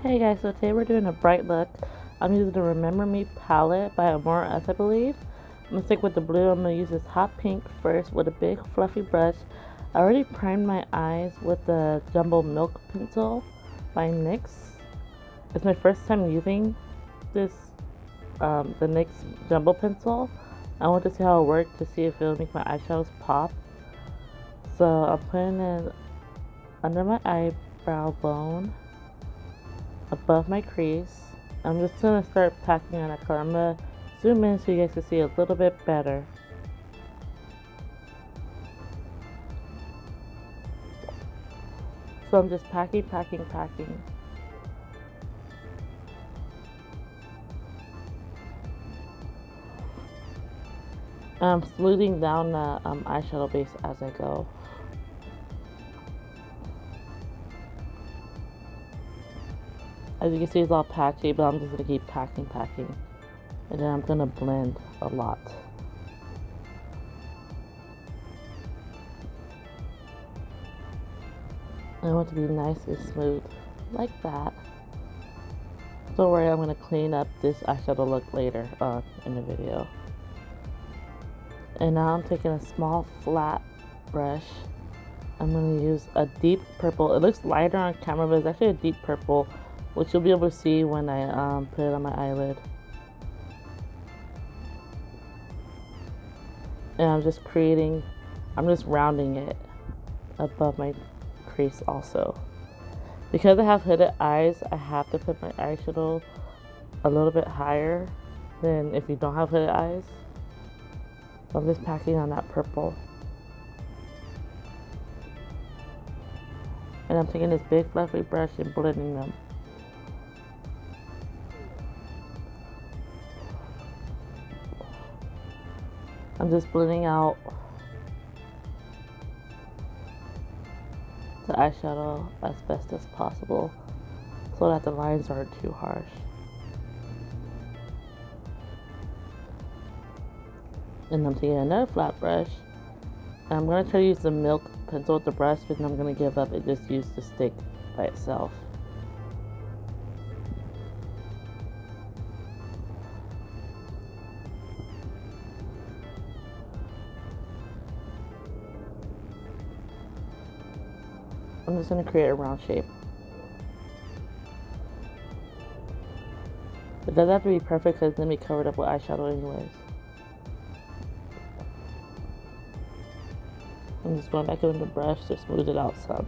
Hey guys, so today we're doing a bright look. I'm using the Remember Me palette by Amore S, I believe. I'm going to stick with the blue. I'm going to use this hot pink first with a big fluffy brush. I already primed my eyes with the Jumbo Milk Pencil by NYX. It's my first time using this, the NYX Jumbo Pencil. I want to see how it worked to see if it'll make my eyeshadows pop. So I'm putting it under my eyebrow bone, above my crease. I'm just going to start packing on that color. I'm going to zoom in so you guys can see a little bit better. So I'm just packing. I'm smoothing down the eyeshadow base as I go. As you can see, it's all patchy, but I'm just going to keep packing. And then I'm going to blend a lot. I want it to be nice and smooth, like that. Don't worry, I'm going to clean up this eyeshadow look later on in the video. And now I'm taking a small flat brush. I'm going to use a deep purple. It looks lighter on camera, but it's actually a deep purple, which you'll be able to see when I put it on my eyelid. And I'm just rounding it above my crease also. Because I have hooded eyes, I have to put my eyeshadow a little bit higher than if you don't have hooded eyes. So I'm just packing on that purple. And I'm taking this big fluffy brush and blending them. I'm just blending out the eyeshadow as best as possible so that the lines aren't too harsh. And I'm taking another flat brush. And I'm going to try to use the milk pencil with the brush, but then I'm going to give up and just use the stick by itself. I'm just going to create a round shape. It doesn't have to be perfect because then we covered up with eyeshadow anyways. I'm just going back in with the brush to smooth it out some.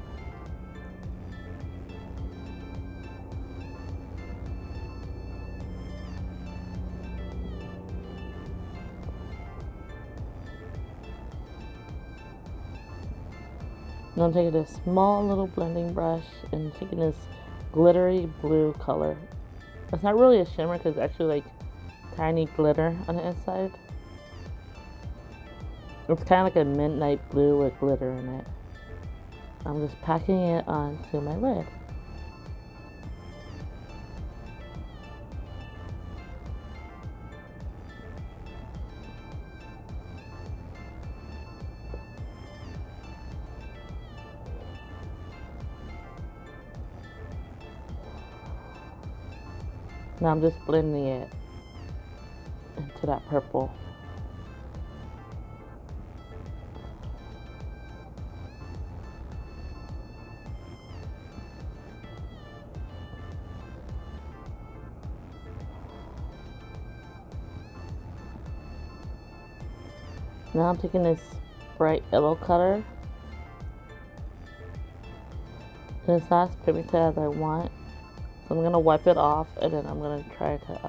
Now I'm taking this small little blending brush and taking this glittery blue color. It's not really a shimmer because it's actually like tiny glitter on the inside. It's kind of like a midnight blue with glitter in it. I'm just packing it onto my lid. Now I'm just blending it into that purple. Now I'm taking this bright yellow color. And it's not as pigmented as I want. So I'm going to wipe it off and then I'm going to try to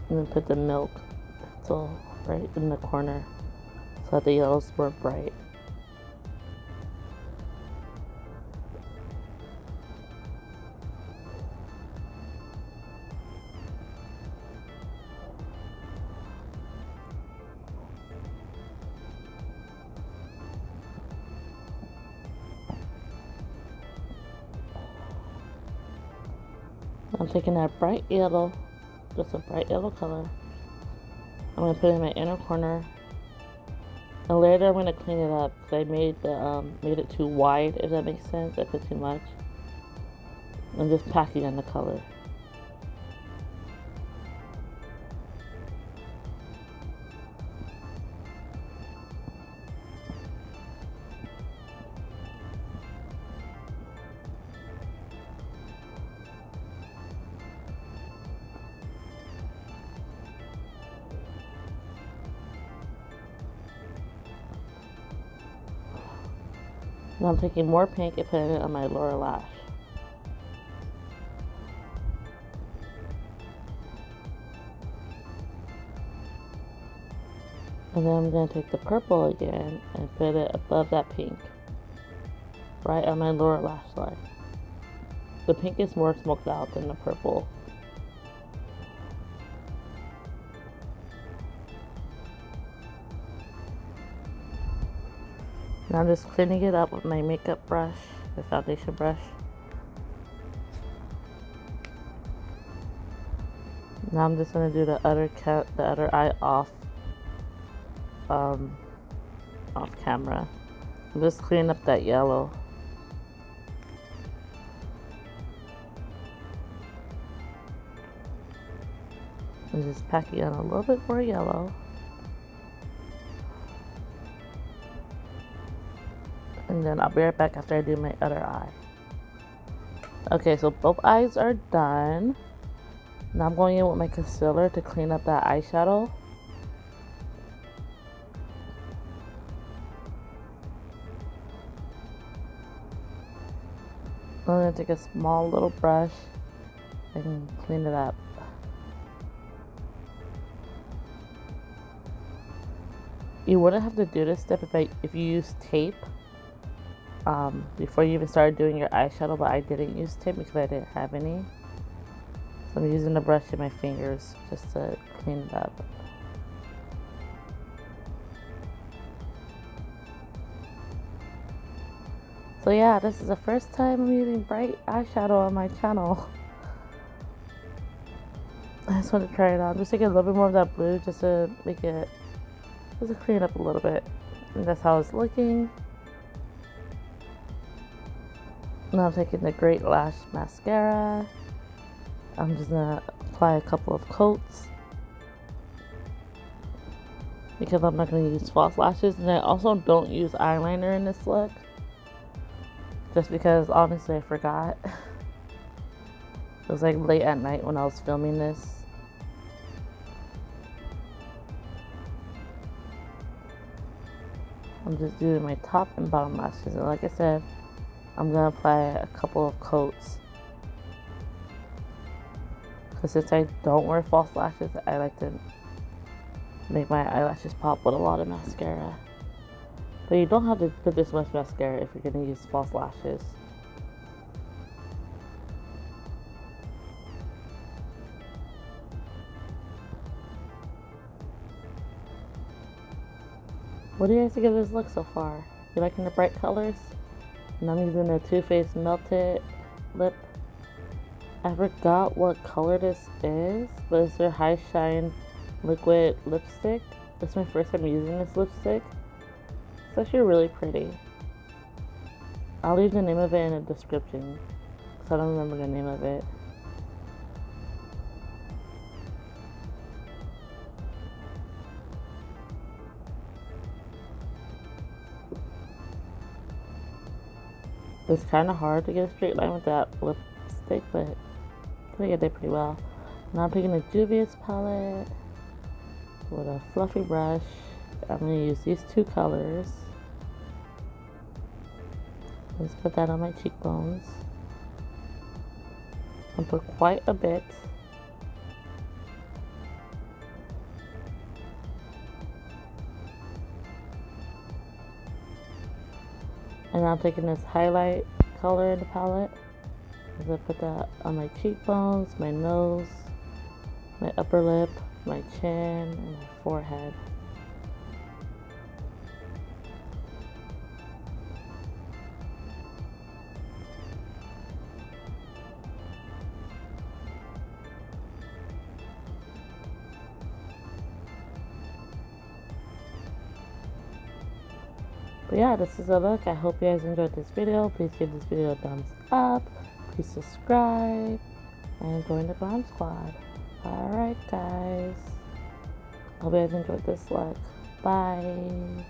and then put the milk pencil right in the corner so that the yellow's more bright. I'm taking that bright yellow, just a bright yellow color. I'm going to put it in my inner corner And later I'm gonna clean it up because I made it too wide, if that makes sense. I put too much. I'm just packing on the color. Now I'm taking more pink and putting it on my lower lash. And then I'm going to take the purple again and put it above that pink. Right on my lower lash line. The pink is more smoked out than the purple. Now I'm just cleaning it up with my makeup brush, the foundation brush. Now I'm just gonna do the other eye off camera. I'm just cleaning up that yellow. I'm just packing on a little bit more yellow. And then I'll be right back after I do my other eye. Okay, so both eyes are done. Now I'm going in with my concealer to clean up that eyeshadow. I'm going to take a small little brush and clean it up. You wouldn't have to do this step if you use tape before you even started doing your eyeshadow, but I didn't use tape because I didn't have any. So I'm using the brush in my fingers just to clean it up. So yeah, this is the first time I'm using bright eyeshadow on my channel. I just want to try it on. I'm just taking a little bit more of that blue just to make it, just to clean it up a little bit. And that's how it's looking. Now I'm taking the Great Lash Mascara. I'm just going to apply a couple of coats because I'm not going to use false lashes. And I also don't use eyeliner in this look just because honestly I forgot. It was like late at night when I was filming this. I'm just doing my top and bottom lashes, and like I said, I'm gonna apply a couple of coats. Because since I don't wear false lashes, I like to make my eyelashes pop with a lot of mascara. But you don't have to put this much mascara if you're gonna use false lashes. What do you guys think of this look so far? You liking the bright colors? And I'm using the Too Faced Melted Lip. I forgot what color this is, but it's their High Shine Liquid Lipstick. This is my first time using this lipstick. It's actually really pretty. I'll leave the name of it in the description because I don't remember the name of it. It's kind of hard to get a straight line with that lipstick, but I think I did pretty well. Now I'm taking a Juvia's palette with a fluffy brush. I'm going to use these two colors. Let's put that on my cheekbones. I'll put quite a bit. And I'm taking this highlight color in the palette. I'm going to put that on my cheekbones, my nose, my upper lip, my chin, and my forehead. But yeah, this is a look. I hope you guys enjoyed this video. Please give this video a thumbs up. Please subscribe and join the Glam Squad. Alright guys. Hope you guys enjoyed this look. Bye.